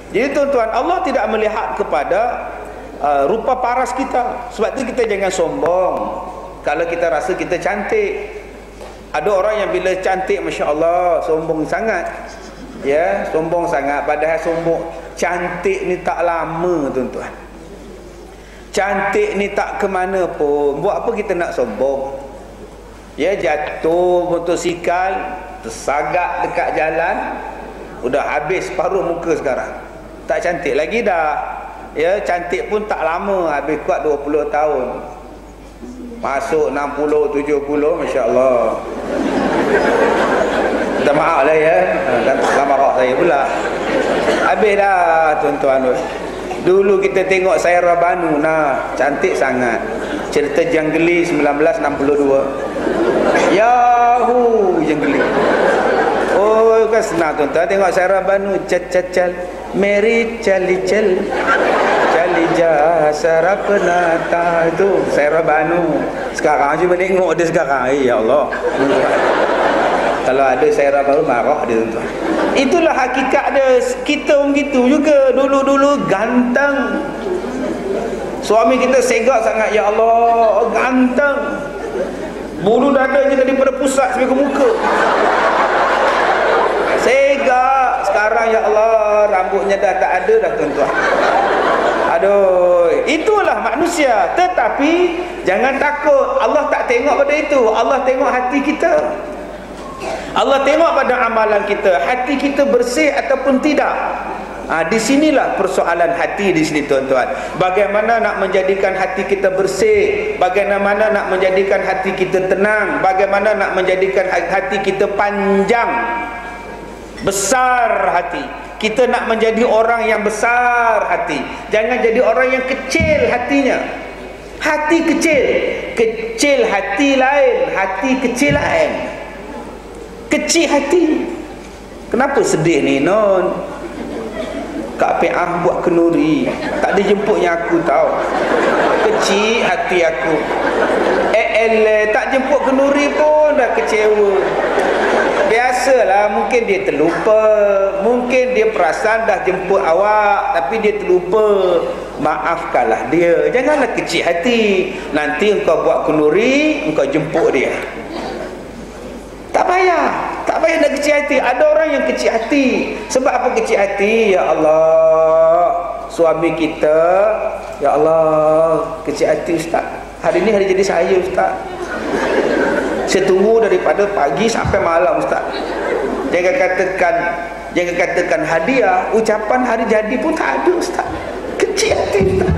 Jadi tuan-tuan, Allah tidak melihat kepada rupa paras kita. Sebab tu kita jangan sombong kalau kita rasa kita cantik. Ada orang yang bila cantik, Masya Allah, sombong sangat. Ya, sombong sangat. Padahal sombong, cantik ni tak lama tuan-tuan. Cantik ni tak ke mana pun. Buat apa kita nak sombong? Ya, jatuh motosikal, tersagak dekat jalan, udah habis separuh muka sekarang. Tak cantik lagi dah. Ya, cantik pun tak lama, habis kuat 20 tahun. Masuk 60, 70, Masya Allah. Minta maaf lah ya, tak marah saya pula. Habis dah tuan-tuan. Dulu kita tengok Saira Banu, nah, cantik sangat. Cerita Jenggeli 1962. Yahoo, Jenggeli. Oh, kan senang tuan-tuan. Tengok Saira Banu, cal-cal, Mary cali-cal, cali-ja sarap penata. Itu Saira Banu. Sekarang cuma tengok dia sekarang. Ya Allah. Kalau ada Saira baru marah dia tuan-tuan. Itulah hakikat dia. Kita pun gitu juga. Dulu-dulu ganteng. Suami kita segak sangat. Ya Allah, ganteng. Bulu dadanya daripada pusat sampai ke muka. Segak. Sekarang ya Allah, rambutnya dah tak ada dah tuan-tuan. Aduh, itulah manusia. Tetapi jangan takut, Allah tak tengok pada itu. Allah tengok hati kita. Allah tengok pada amalan kita, hati kita bersih ataupun tidak. Di sinilah persoalan hati di sini tuan-tuan. Bagaimana nak menjadikan hati kita bersih, bagaimana nak menjadikan hati kita tenang, bagaimana nak menjadikan hati kita panjang, besar hati. Kita nak menjadi orang yang besar hati, jangan jadi orang yang kecil hatinya. Hati kecil, kecil hati lain, hati kecil lain. Kecil hati. Kenapa sedih ni non? Kak Pi'ah buat kenuri, tak dijemputnya aku tahu. Kecil hati aku. Tak jemput kenuri pun dah kecewa. Biasalah, mungkin dia terlupa, mungkin dia perasan dah jemput awak tapi dia terlupa. Maafkanlah dia. Janganlah kecil hati. Nanti engkau buat kenuri, engkau jemput dia. Tak payah. Tak payah nak kecil hati. Ada orang yang kecil hati. Sebab apa kecil hati? Ya Allah, suami kita, ya Allah, kecil hati Ustaz. Hari ni hari jadi saya Ustaz. Saya tunggu daripada pagi sampai malam Ustaz. Jangan katakan hadiah, ucapan hari jadi pun tak ada Ustaz. Kecil hati Ustaz.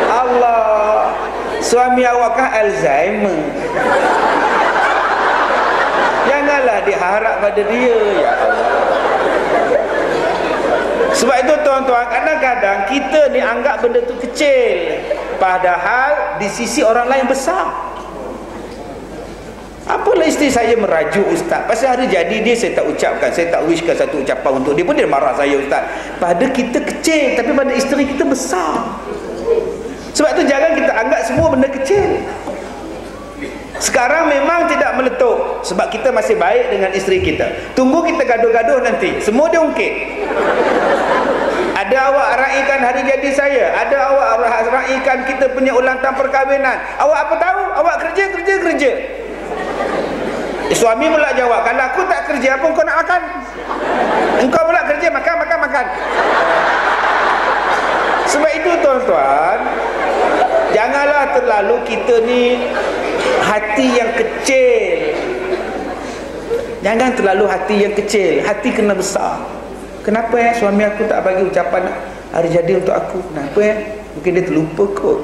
Allah, suami awak kan Alzheimer. Janganlah diharap pada dia. Ya Allah. Sebab itu tuan-tuan, kadang-kadang kita ni anggap benda tu kecil, padahal di sisi orang lain besar. Apalah isteri saya merajuk Ustaz, pasal hari jadi dia saya tak ucapkan, saya tak wishkan satu ucapan untuk dia pun dia marah saya Ustaz. Pada kita kecil, tapi pada isteri kita besar. Sebab tu jangan kita anggap semua benda kecil. Sekarang memang tidak meletup sebab kita masih baik dengan isteri kita. Tunggu kita gaduh-gaduh nanti, semua dia ungkit. Ada awak raikan hari jadi saya, ada awak raikan kita punya ulang tahun perkahwinan. Awak apa tahu? Awak kerja. Suami pula jawab, kalau aku tak kerja apa kau nak makan? Engkau pula kerja, makan. Sebab itu tuan-tuan, janganlah terlalu kita ni hati yang kecil. Jangan terlalu hati yang kecil. Hati kena besar. Kenapa suami aku tak bagi ucapan hari jadi untuk aku? Kenapa mungkin dia terlupa kot.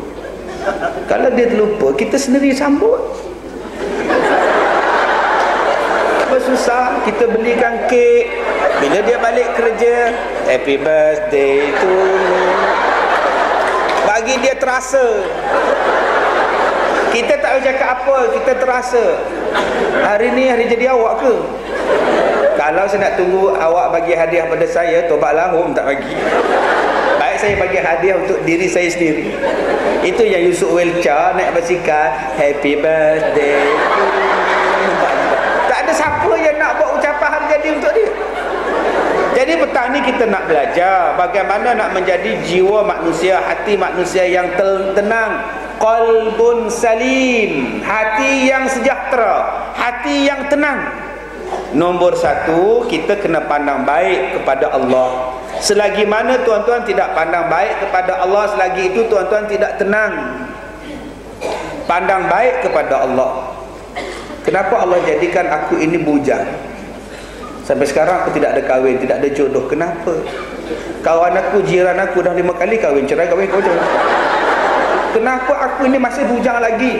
Kalau dia terlupa, kita sendiri sambut. Apa susah kita belikan kek, bila dia balik kerja, happy birthday to you. Bagi dia terasa. Kita tak boleh cakap apa, kita terasa. Hari ni hari jadi awak ke? Kalau saya nak tunggu awak bagi hadiah pada saya, tobat lahum tak bagi. Baik saya bagi hadiah untuk diri saya sendiri. Itu yang Yusuf Welcha naik basikal, happy birthday. Tak ada siapa yang nak buat ucapan hari jadi untuk dia. Jadi petang Sekarang ni kita nak belajar bagaimana nak menjadi jiwa manusia, hati manusia yang tenang, qalbun salim, hati yang sejahtera, hati yang tenang. Nombor satu, kita kena pandang baik kepada Allah. Selagi mana tuan-tuan tidak pandang baik kepada Allah, selagi itu tuan-tuan tidak tenang. Pandang baik kepada Allah. Kenapa Allah jadikan aku ini bujang? Sampai sekarang aku tidak ada kahwin, tidak ada jodoh. Kenapa? Kawan aku, jiran aku dah 5 kali kahwin, cerai. Kenapa aku ini masih bujang lagi?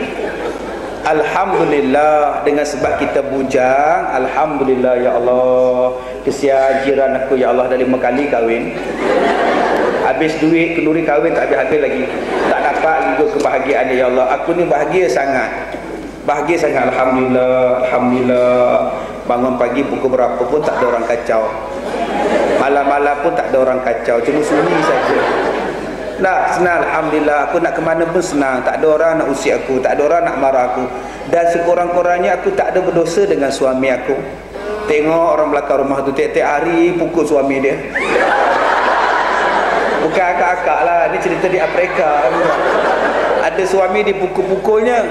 Alhamdulillah, dengan sebab kita bujang, alhamdulillah ya Allah. Kesian jiran aku ya Allah, dah 5 kali kahwin. Habis duit kenduri kahwin tak habis-habis lagi. Tak dapat juga kebahagiaan ya Allah. Aku ni bahagia sangat. Bahagia sangat, alhamdulillah, alhamdulillah. Bangun pagi pukul berapa pun tak ada orang kacau. Malam-malam pun tak ada orang kacau, cuma sunyi saja. Nah, senang, alhamdulillah. Aku nak ke mana pun senang. Tak ada orang nak usik aku, tak ada orang nak marah aku. Dan sekurang-kurangnya aku tak ada berdosa dengan suami aku. Tengok orang belakang rumah tu tiap-tiap hari pukul suami dia. Bukan akak-akak lah, ni cerita di Afrika. Ada suami dipukul-pukulnya,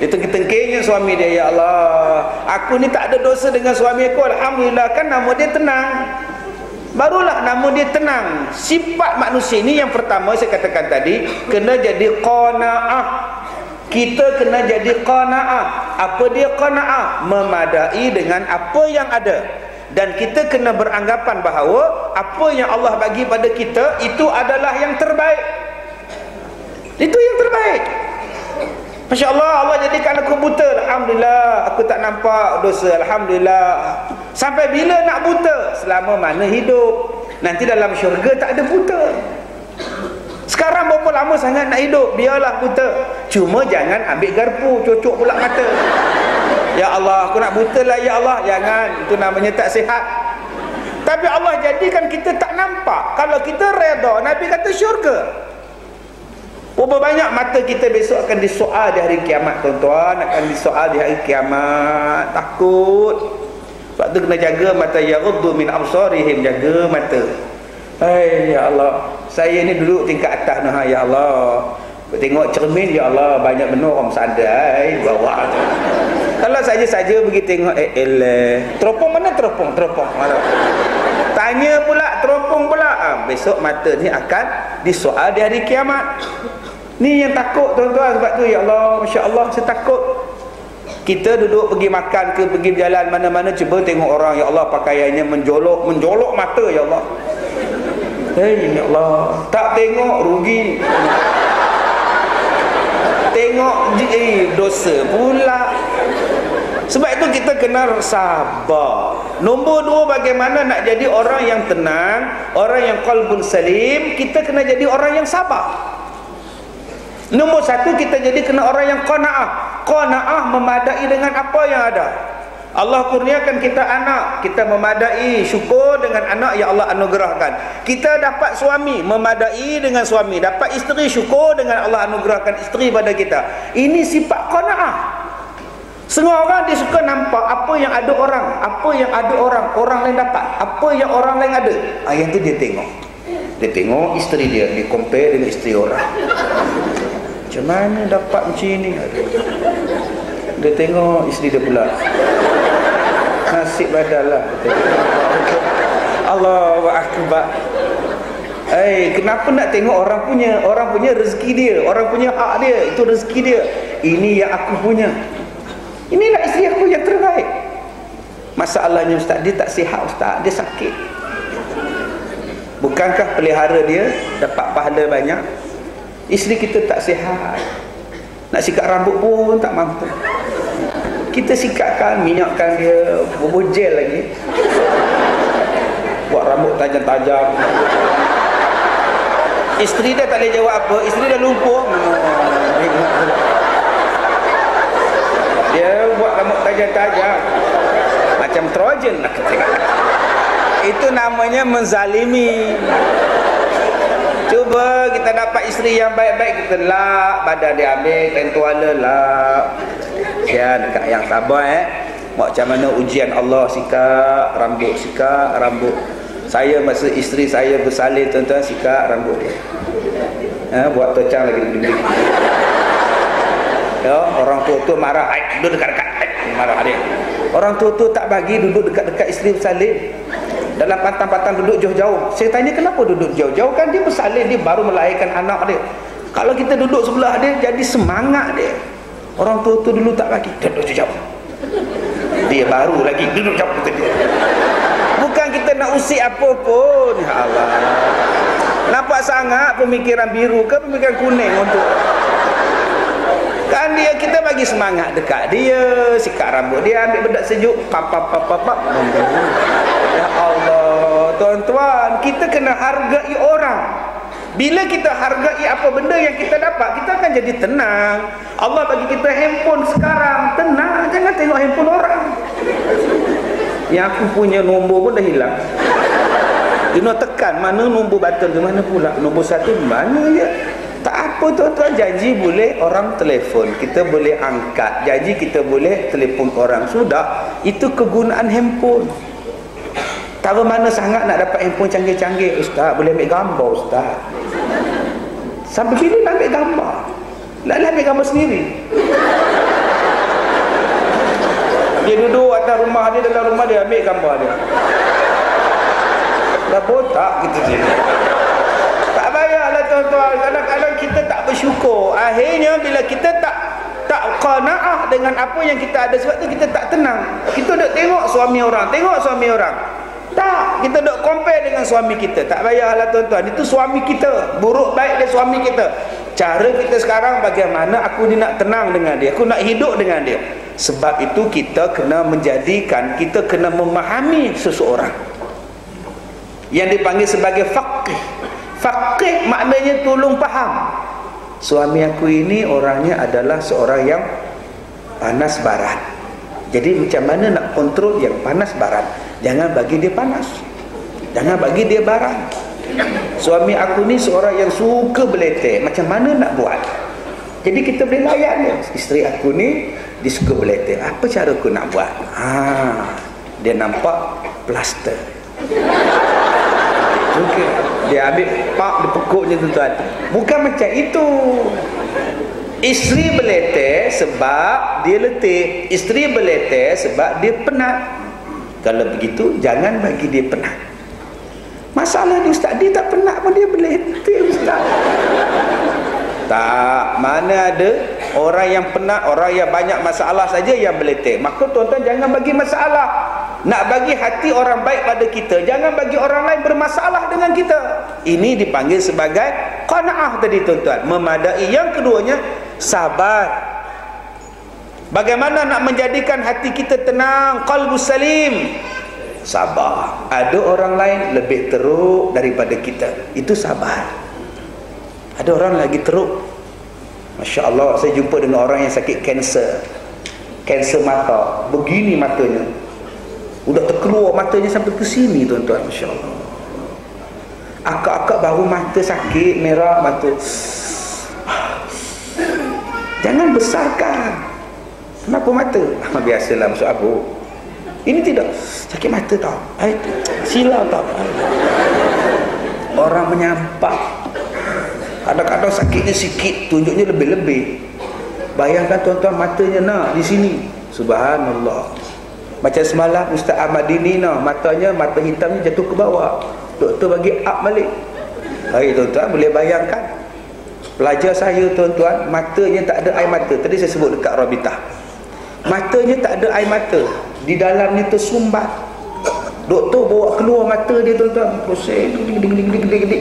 ditengking-tengkingnya suami dia. Ya Allah, aku ni tak ada dosa dengan suami aku, alhamdulillah. Kan nama dia tenang. Barulah nama dia tenang. Sifat manusia ini yang pertama saya katakan tadi, kena jadi qanaah. Kita kena jadi qanaah. Apa dia qanaah? Memadai dengan apa yang ada. Dan kita kena beranggapan bahawa apa yang Allah bagi pada kita itu adalah yang terbaik. Itu yang terbaik. Masya Allah, Allah jadikan aku buta, alhamdulillah. Aku tak nampak dosa, alhamdulillah. Sampai bila nak buta? Selama mana hidup. Nanti dalam syurga tak ada buta. Sekarang berapa lama sangat nak hidup? Biarlah buta. Cuma jangan ambil garpu cocok pula mata. Ya Allah, aku nak buta lah ya Allah. Jangan, itu namanya tak sihat. Tapi Allah jadikan kita tak nampak. Kalau kita redha, Nabi kata syurga. Berapa banyak mata kita besok akan disoal di hari kiamat, tuan-tuan. Akan disoal di hari kiamat. Takut. Sebab tu kena jaga mata. Yaghuddu min absarihim, jaga mata. Hai ya Allah, saya ni duduk tingkat atas nah ya Allah. Tengok cermin ya Allah, banyak benar orang sadai bawah tu. Kalau saja-saja pergi tengok teropong mana teropong mana. Tanya pula teropong pula. Besok mata ni akan disoal di hari kiamat. Ni yang takut tuan-tuan. Sebab tu ya Allah, masya-Allah saya takut. Kita duduk pergi makan ke pergi berjalan mana-mana, cuba tengok orang ya Allah pakaiannya menjolok mata ya Allah. Ya Allah, tak tengok rugi. Tengok dosa pula. Sebab itu kita kena sabar. Nombor 2, bagaimana nak jadi orang yang tenang, orang yang qalbun salim. Kita kena jadi orang yang sabar. Nombor 1, kita jadi kena orang yang qanaah. Qanaah memadai dengan apa yang ada. Allah kurniakan kita anak, kita memadai, syukur dengan anak yang Allah anugerahkan. Kita dapat suami, memadai dengan suami. Dapat isteri, syukur dengan Allah anugerahkan isteri pada kita. Ini sifat qanaah. Semua orang dia suka nampak apa yang ada orang, apa yang ada orang lain dapat, apa yang orang lain ada. Yang tu dia tengok. Dia tengok isteri dia, dia compare dengan isteri orang. Macam mana dapat macam ni? Dia tengok isteri dia pula. Nasib badal lah. Allahu akbar. Kenapa nak tengok orang punya rezeki dia, orang punya hak dia, itu rezeki dia. Ini yang aku punya. Inilah isteri aku yang terbaik. Masalahnya ustaz, dia tak sihat ustaz, dia sakit. Bukankah pelihara dia dapat pahala banyak? Isteri kita tak sihat, nak sikat rambut pun tak mampu. Kita sikatkan, minyakkan dia, bubuh gel lagi, buat rambut tajam-tajam. Isteri dia tak boleh jawab apa, isteri dia lumpuh. Dia buat rambut tajam-tajam macam Trojan lah. Itu namanya menzalimi. Cuba kita dapat isteri yang baik-baik, kita lap badan dia, ambil kain tuala lap. Sian dekat yang sabar macam mana ujian Allah, sikat rambut Saya masa isteri saya bersalin tuan-tuan, sikat rambut dia. Buat tocang lagi. Ya, orang tua tu marah, duduk dekat-dekat, marah dia. Orang tua tu tak bagi duduk dekat-dekat isteri bersalin. Dalam pantang-pantang duduk jauh-jauh. Saya tanya kenapa duduk jauh-jauh, kan dia bersalin, dia baru melahirkan anak dia. Kalau kita duduk sebelah dia, jadi semangat dia. Orang tua tu dulu tak bagi, duduk jauh. Dia baru lagi duduk jauh tadi. Bukan kita nak usik apa pun. Ya Allah. Nampak sangat pemikiran biru ke pemikiran kuning untuk kan dia, kita bagi semangat dekat dia, sikat rambut dia, ambil bedak sejuk, pap. Ya Allah, tuan-tuan, kita kena hargai orang. Bila kita hargai apa benda yang kita dapat, kita akan jadi tenang. Allah bagi kita handphone sekarang, tenang, jangan tengok handphone orang. Yang aku punya nombor pun dah hilang. Kena tekan, mana nombor button tu, mana pula nombor 1 mana je. Tak apa tuan-tuan, janji boleh orang telefon, kita boleh angkat, janji kita boleh telefon orang, sudah. Itu kegunaan handphone. Tahu mana sangat nak dapat handphone canggih-canggih, ustaz boleh ambil gambar ustaz. Sampai bila nak ambil gambar? Nak ambil gambar sendiri. Dia duduk atas rumah dia, dalam rumah dia ambil gambar dia. Dah botak gitu dia. Tak payahlah tuan-tuan. Kadang-kadang kita tak bersyukur. Akhirnya bila kita tak qanaah dengan apa yang kita ada, sebab tu kita tak tenang. Kita duk tengok suami orang, tak, kita duk compare dengan suami kita. Tak payahlah tuan-tuan. Itu suami kita, buruk baik dia suami kita. Cara kita sekarang bagaimana aku ni nak tenang dengan dia, aku nak hidup dengan dia. Sebab itu kita kena menjadikan, kita kena memahami seseorang yang dipanggil sebagai faqih. Faqih maknanya tolong faham. Suami aku ini orangnya adalah seorang yang panas barat. Jadi macam mana nak kontrol yang panas barat? Jangan bagi dia panas, jangan bagi dia barat. Suami aku ni seorang yang suka beletek, macam mana nak buat? Jadi kita boleh layan dia. Isteri aku ni dia suka beletek, apa cara aku nak buat? Dia nampak plaster, okay. Dia ambil pak, dia pekuknya tuan-tuan. Bukan macam itu. Isteri beletek sebab dia letih, isteri beletek sebab dia penat. Kalau begitu jangan bagi dia penat. Masalah dia ustaz, dia tak penat pun dia beletek ustaz. Tak, mana ada orang yang penat, orang yang banyak masalah saja yang beletek. Maka tuan-tuan jangan bagi masalah. Nak bagi hati orang baik pada kita, jangan bagi orang lain bermasalah dengan kita. Ini dipanggil sebagai qanaah tadi tuan-tuan, memadai. Yang keduanya, sabar. Bagaimana nak menjadikan hati kita tenang, qalbu salim? Sabar. Ada orang lain lebih teruk daripada kita, itu sabar. Ada orang lagi teruk. Masya Allah, saya jumpa dengan orang yang sakit kanser, kanser mata. Begini matanya, udah terkeluar matanya sampai ke sini tuan-tuan. Masya Allah. Akak-akak baru mata sakit, merah mata. Jangan besarkan. Kenapa mata? Biasalah masuk abu. Ini tidak, sakit mata tau. Silau tau. Orang menyampak. Kadang-kadang sakitnya sikit, tunjuknya lebih-lebih. Bayangkan tuan-tuan, matanya nak di sini. Subhanallah. Macam semalam Ustaz Ahmad Dini nak, matanya, mata hitamnya jatuh ke bawah. Doktor bagi up balik. Hai tuan-tuan, boleh bayangkan. Pelajar saya tuan-tuan, matanya tak ada air mata. Tadi saya sebut dekat Rabitah. Matanya tak ada air mata. Di dalam ni tersumbat. Doktor bawa keluar mata dia tuan-tuan. Proses,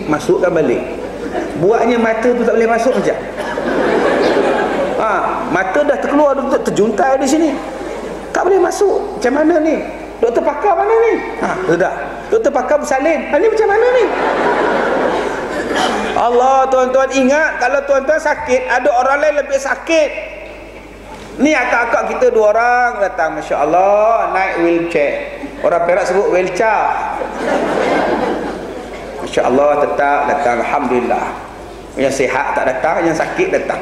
masukkan balik. Buatnya mata tu tak boleh masuk macam. Mata dah terkeluar, doktor terjuntai di sini. Tak boleh masuk. Macam mana ni? Doktor pakar mana ni? Sudah. Doktor pakar bersalin. Ini macam mana ni? Allah tuan-tuan, ingat kalau tuan-tuan sakit, ada orang lain lebih sakit. Ni akak-akak kita 2 orang datang, Masya Allah, naik wheelchair. Orang Perak sebut wheelchair. Masya Allah, tetap datang, Alhamdulillah. Yang sihat tak datang, yang sakit datang.